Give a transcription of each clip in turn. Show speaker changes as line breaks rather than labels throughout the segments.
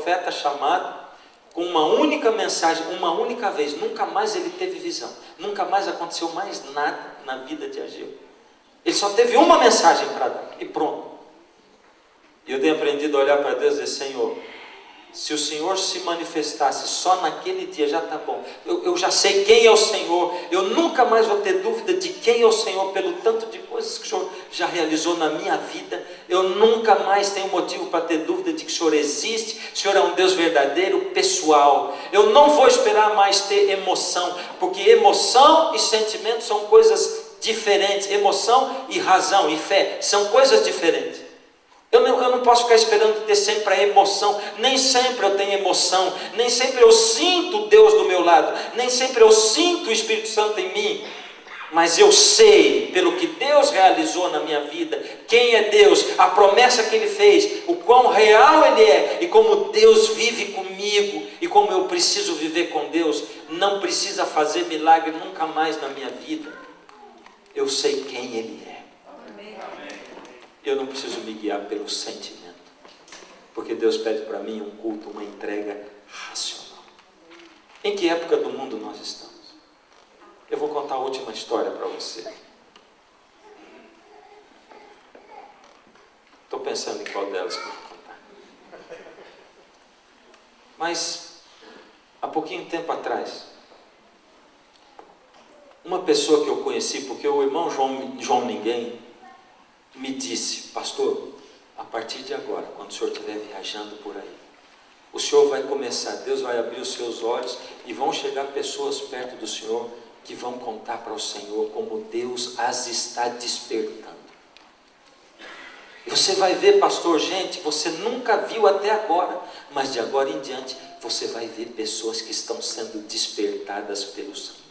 profeta chamado com uma única mensagem, uma única vez. Nunca mais ele teve visão. Nunca mais aconteceu mais nada na vida de Ageu. Ele só teve uma mensagem para dar e pronto. E eu tenho aprendido a olhar para Deus e dizer: Senhor, se o Senhor se manifestasse só naquele dia, já está bom. Eu já sei quem é o Senhor. Eu nunca mais vou ter dúvida de quem é o Senhor, pelo tanto de coisas que o Senhor já realizou na minha vida. Eu nunca mais tenho motivo para ter dúvida de que o Senhor existe. O Senhor é um Deus verdadeiro, pessoal. Eu não vou esperar mais ter emoção, porque emoção e sentimento são coisas diferentes. Emoção e razão e fé são coisas diferentes. Eu não posso ficar esperando ter sempre a emoção. Nem sempre eu tenho emoção. Nem sempre eu sinto Deus do meu lado. Nem sempre eu sinto o Espírito Santo em mim. Mas eu sei, pelo que Deus realizou na minha vida, quem é Deus, a promessa que Ele fez, o quão real Ele é, e como Deus vive comigo, e como eu preciso viver com Deus. Não precisa fazer milagre nunca mais na minha vida. Eu sei quem Ele é. Eu não preciso me guiar pelo sentimento, porque Deus pede para mim um culto, uma entrega racional. Em que época do mundo nós estamos? Eu vou contar a última história para você. Estou pensando em qual delas que eu vou contar. Mas, há pouquinho tempo atrás, uma pessoa que eu conheci, porque o irmão João Ninguém me disse: pastor, a partir de agora, quando o senhor estiver viajando por aí, o senhor vai começar, Deus vai abrir os seus olhos e vão chegar pessoas perto do senhor que vão contar para o Senhor como Deus as está despertando. E você vai ver, pastor, gente, você nunca viu até agora, mas de agora em diante você vai ver pessoas que estão sendo despertadas pelo Senhor.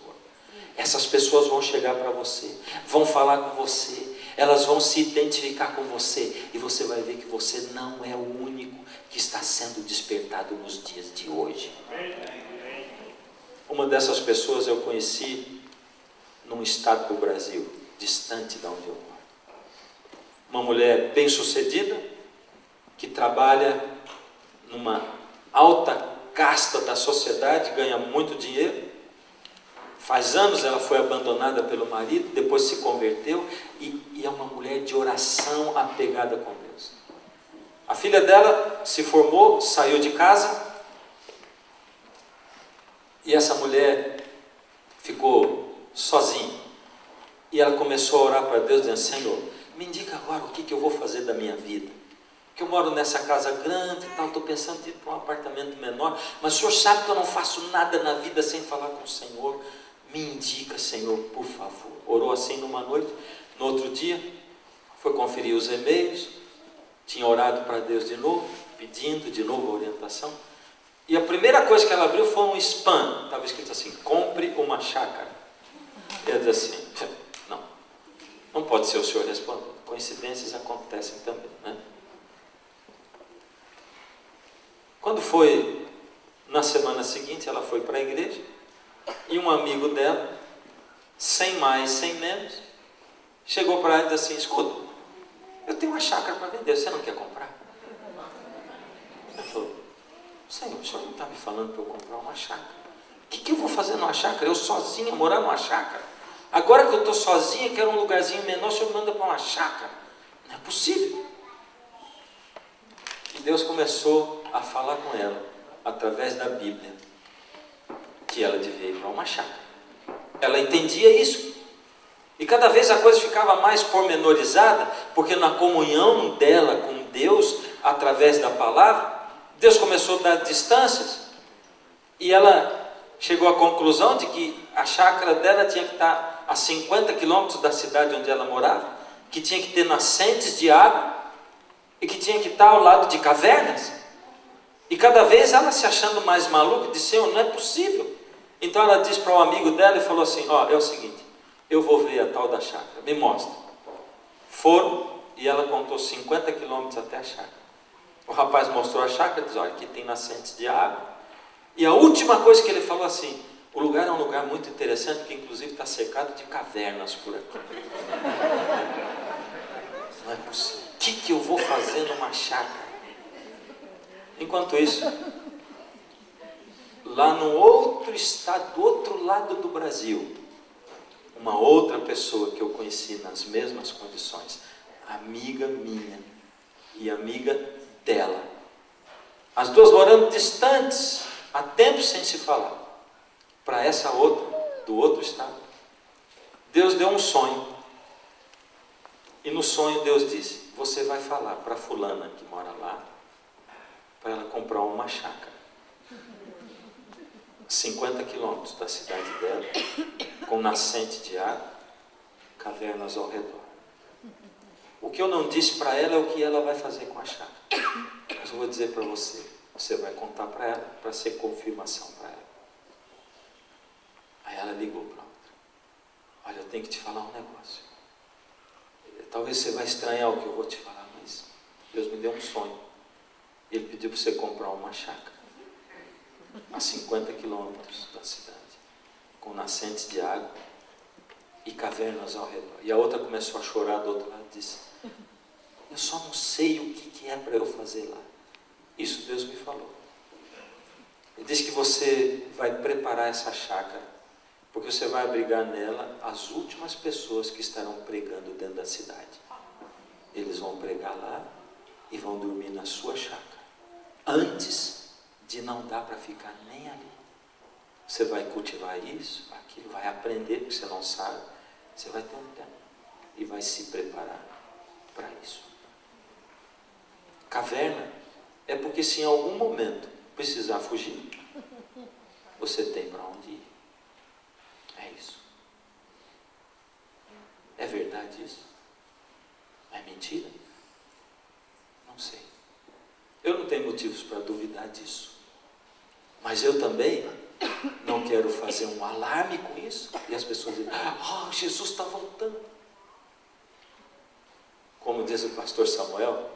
Essas pessoas vão chegar para você, vão falar com você, elas vão se identificar com você, e você vai ver que você não é o único que está sendo despertado nos dias de hoje. Uma dessas pessoas eu conheci num estado do Brasil, distante de onde eu moro. Uma mulher bem-sucedida, que trabalha numa alta casta da sociedade, ganha muito dinheiro. Faz anos ela foi abandonada pelo marido, depois se converteu e é uma mulher de oração, apegada com Deus. A filha dela se formou, saiu de casa, e essa mulher ficou sozinha. E ela começou a orar para Deus, dizendo: Senhor, me indica agora o que eu vou fazer da minha vida. Porque eu moro nessa casa grande e tal, estou pensando em ir para um apartamento menor, mas o Senhor sabe que eu não faço nada na vida sem falar com o Senhor. Me indica, Senhor, por favor. Orou assim numa noite. No outro dia, foi conferir os e-mails, tinha orado para Deus de novo, pedindo de novo a orientação. E a primeira coisa que ela abriu foi um spam. Estava escrito assim: compre uma chácara. E ela disse assim: não pode ser o senhor respondendo. Coincidências acontecem também, né? Quando foi na semana seguinte, ela foi para a igreja, e um amigo dela, sem mais, sem menos, chegou para ela e disse assim: escuta, eu tenho uma chácara para vender, você não quer comprar? Ela falou: Senhor, o senhor não está me falando para eu comprar uma chácara? O que eu vou fazer numa chácara? Eu sozinha, morar numa chácara? Agora que eu estou sozinha, quero um lugarzinho menor, o senhor me manda para uma chácara? Não é possível. E Deus começou a falar com ela, através da Bíblia, que ela devia ir para uma chácara. Ela entendia isso. E cada vez a coisa ficava mais pormenorizada, porque na comunhão dela com Deus, através da palavra, Deus começou a dar distâncias. E ela chegou à conclusão de que a chácara dela tinha que estar a 50 quilômetros da cidade onde ela morava, que tinha que ter nascentes de água, e que tinha que estar ao lado de cavernas. E cada vez ela se achando mais maluca, disse: Senhor, não é possível. Então ela disse para um amigo dela e falou assim: é o seguinte, eu vou ver a tal da chácara, me mostra. Foram, e ela contou 50 quilômetros até a chácara. O rapaz mostrou a chácara e disse: olha, aqui tem nascentes de água. E a última coisa que ele falou assim: o lugar é um lugar muito interessante, porque inclusive está cercado de cavernas por aqui. Não é possível. O que eu vou fazer numa chácara? Enquanto isso, lá no outro estado, do outro lado do Brasil, uma outra pessoa que eu conheci nas mesmas condições, amiga minha e amiga dela, as duas morando distantes, há tempo sem se falar, para essa outra, do outro estado, Deus deu um sonho, e no sonho Deus disse: você vai falar para fulana que mora lá, para ela comprar uma chácara, 50 quilômetros da cidade dela, com nascente de água, cavernas ao redor. O que eu não disse para ela é o que ela vai fazer com a chácara. Mas eu vou dizer para você, você vai contar para ela, para ser confirmação para ela. Aí ela ligou para outra: olha, eu tenho que te falar um negócio. Talvez você vai estranhar o que eu vou te falar, mas Deus me deu um sonho. Ele pediu para você comprar uma chácara a 50 quilômetros da cidade, com nascentes de água e cavernas ao redor. E a outra começou a chorar do outro lado e disse: eu só não sei o que é para eu fazer lá. Isso Deus me falou. Ele disse que você vai preparar essa chácara, porque você vai abrigar nela as últimas pessoas que estarão pregando dentro da cidade. Eles vão pregar lá e vão dormir na sua chácara, antes de não dar para ficar nem ali. Você vai cultivar isso, aquilo, vai aprender, porque você não sabe. Você vai ter um tempo e vai se preparar para isso. Caverna é porque se em algum momento precisar fugir, você tem para onde ir. É isso. É verdade isso? É mentira? Não sei. Eu não tenho motivos para duvidar disso. Mas eu também não quero fazer um alarme com isso e as pessoas dizem: Jesus está voltando. Como diz o pastor Samuel,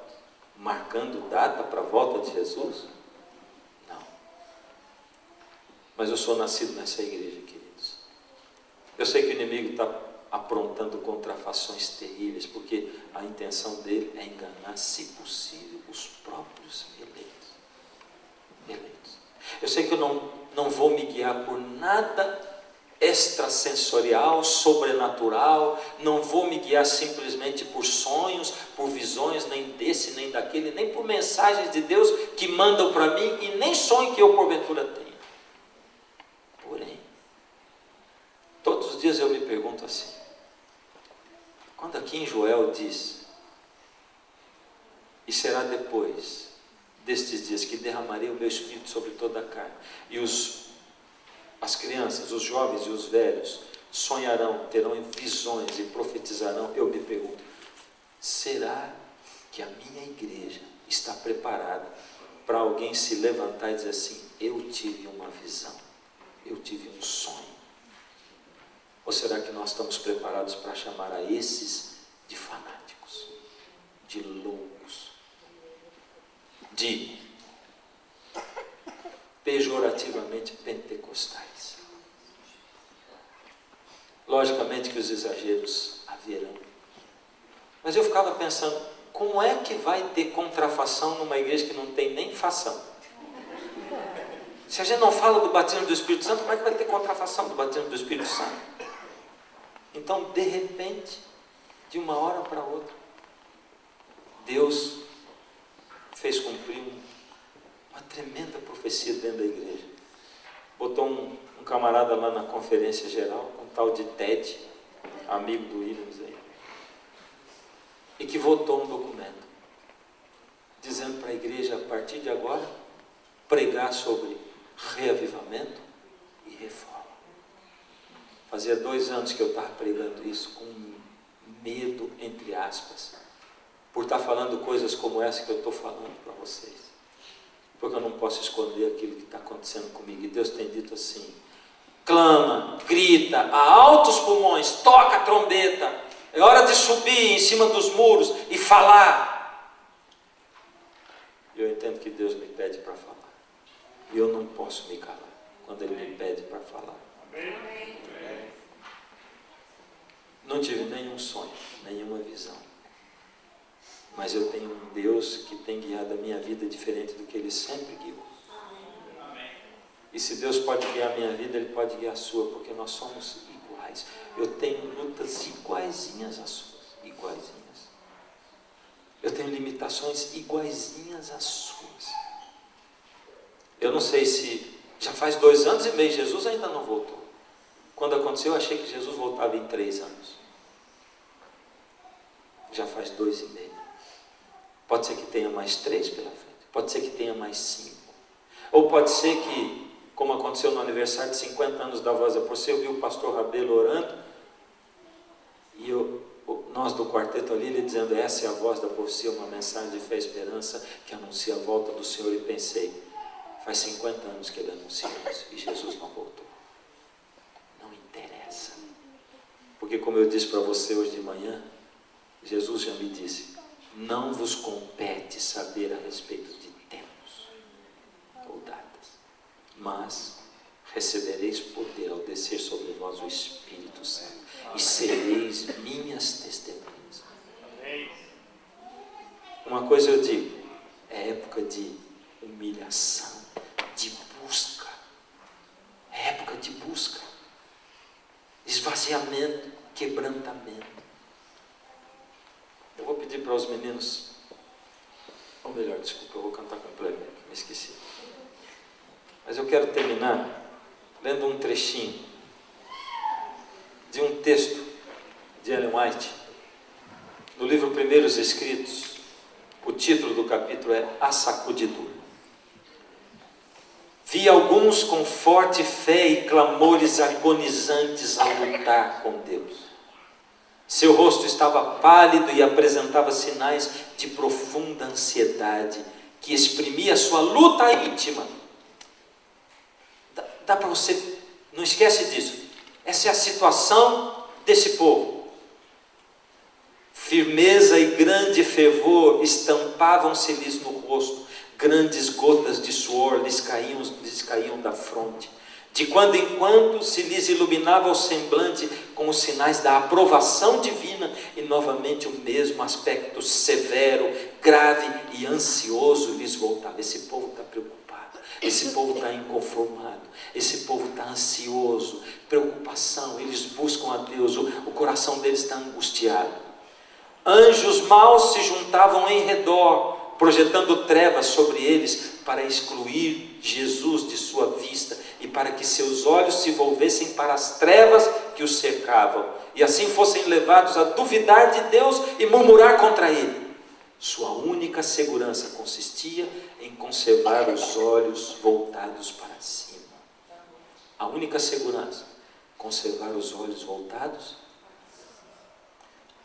marcando data para a volta de Jesus? Não. Mas eu sou nascido nessa igreja, queridos. Eu sei que o inimigo está aprontando contrafações terríveis, porque a intenção dele é enganar, se possível, os próprios eleitos. Eu sei que eu não vou me guiar por nada extrasensorial, sobrenatural, não vou me guiar simplesmente por sonhos, por visões, nem desse, nem daquele, nem por mensagens de Deus que mandam para mim, e nem sonho que eu porventura tenha. Porém, todos os dias eu me pergunto assim, quando aqui em Joel diz: e será depois destes dias que derramarei o meu espírito sobre toda a carne, e as crianças, os jovens e os velhos sonharão, terão visões e profetizarão. Eu me pergunto, será que a minha igreja está preparada para alguém se levantar e dizer assim: eu tive uma visão, eu tive um sonho? Ou será que nós estamos preparados para chamar a esses de fanáticos, de loucos, de pejorativamente pentecostais? Logicamente que os exageros haverão, mas eu ficava pensando, como é que vai ter contrafação numa igreja que não tem nem fação? Se a gente não fala do batismo do Espírito Santo, como é que vai ter contrafação do batismo do Espírito Santo? Então, de repente, de uma hora para outra, Deus fez cumprir uma tremenda profecia dentro da igreja. Botou um camarada lá na conferência geral, um tal de Ted, amigo do Williams aí, e que votou um documento dizendo para a igreja, a partir de agora, pregar sobre reavivamento e reforma. Fazia 2 anos que eu estava pregando isso com medo, entre aspas, por estar falando coisas como essa que eu estou falando para vocês, porque eu não posso esconder aquilo que está acontecendo comigo. E Deus tem dito assim: clama, grita a altos pulmões, toca a trombeta, é hora de subir em cima dos muros e falar. E eu entendo que Deus me pede para falar, e eu não posso me calar quando Ele me pede para falar. Amém. Não tive nenhum sonho, nenhuma visão, Mas eu tenho um Deus que tem guiado a minha vida diferente do que Ele sempre guiou. E se Deus pode guiar a minha vida, Ele pode guiar a sua, porque nós somos iguais. Eu tenho lutas iguaizinhas às suas, iguaizinhas. Eu tenho limitações iguaizinhas às suas. Eu não sei se já faz 2 anos e meio, Jesus ainda não voltou. Quando aconteceu, eu achei que Jesus voltava em 3 anos. Já faz 2 e meio. Pode ser que tenha mais 3 pela frente. Pode ser que tenha mais 5. Ou pode ser que, como aconteceu no aniversário de 50 anos da Voz da Porcia, eu vi o pastor Rabelo orando, e nós do quarteto ali, ele dizendo: essa é a Voz da Porcia, uma mensagem de fé e esperança que anuncia a volta do Senhor. E pensei, faz 50 anos que ele anuncia isso, e Jesus não voltou. Não interessa. Porque, como eu disse para você hoje de manhã, Jesus já me disse: não vos compete saber a respeito de tempos ou datas, mas recebereis poder ao descer sobre vós o Espírito Santo, e sereis minhas testemunhas. Uma coisa eu digo: é época de humilhação, de busca. É época de busca, esvaziamento, quebrantamento. Eu vou pedir para os meninos, ou melhor, desculpa, eu vou cantar complemento, me esqueci. Mas eu quero terminar lendo um trechinho de um texto de Ellen White, no livro Primeiros Escritos. O título do capítulo é A Sacudidura. Vi alguns com forte fé e clamores agonizantes a lutar com Deus. Seu rosto estava pálido e apresentava sinais de profunda ansiedade, que exprimia sua luta íntima. Dá para você, não esquece disso. Essa é a situação desse povo. Firmeza e grande fervor estampavam-se-lhes no rosto, grandes gotas de suor lhes caíam da fronte. De quando em quando se lhes iluminava o semblante com os sinais da aprovação divina, e novamente o mesmo aspecto severo, grave e ansioso lhes voltava. Esse povo está preocupado, esse povo está inconformado, esse povo está ansioso, preocupação, eles buscam a Deus, o coração deles está angustiado. Anjos maus se juntavam em redor, projetando trevas sobre eles para excluir Jesus de sua vista e para que seus olhos se volvessem para as trevas que os cercavam, e assim fossem levados a duvidar de Deus e murmurar contra Ele. Sua única segurança consistia em conservar os olhos voltados para cima. A única segurança, conservar os olhos voltados.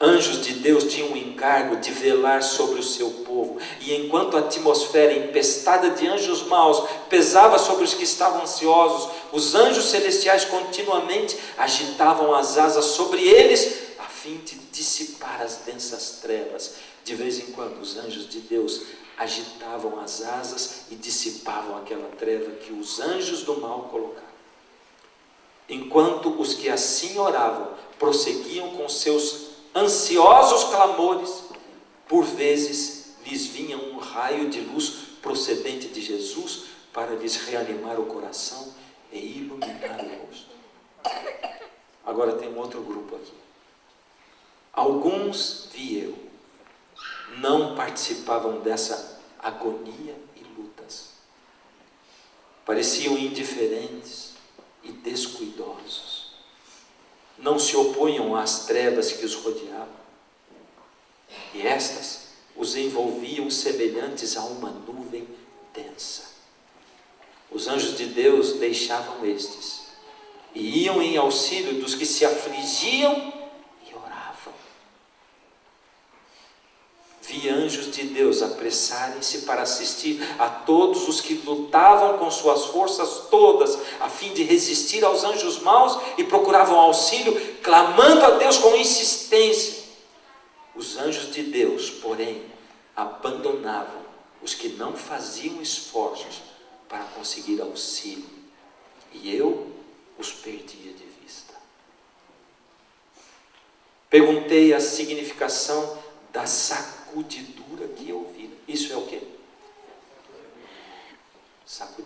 Anjos de Deus tinham o encargo de velar sobre o seu povo, e enquanto a atmosfera empestada de anjos maus pesava sobre os que estavam ansiosos, os anjos celestiais continuamente agitavam as asas sobre eles, a fim de dissipar as densas trevas. De vez em quando os anjos de Deus agitavam as asas e dissipavam aquela treva que os anjos do mal colocavam. Enquanto os que assim oravam prosseguiam com seus ansiosos clamores, por vezes lhes vinha um raio de luz procedente de Jesus para lhes reanimar o coração e iluminar o rosto. Agora tem um outro grupo aqui. Alguns, vi eu, não participavam dessa agonia e lutas. Pareciam indiferentes e descuidosos. Não se opunham às trevas que os rodeavam, e estas os envolviam semelhantes a uma nuvem densa. Os anjos de Deus deixavam estes e iam em auxílio dos que se afligiam e oravam. Vi anjos de Deus apressarem-se para assistir a todos os que lutavam com suas forças todas, a fim de resistir aos anjos maus, e procuravam auxílio, clamando a Deus com insistência. Os anjos de Deus, porém, abandonavam os que não faziam esforços para conseguir auxílio, e eu os perdia de vista. Perguntei a significação da sacudidura que ouviram. Isso é o quê? Sacudidura.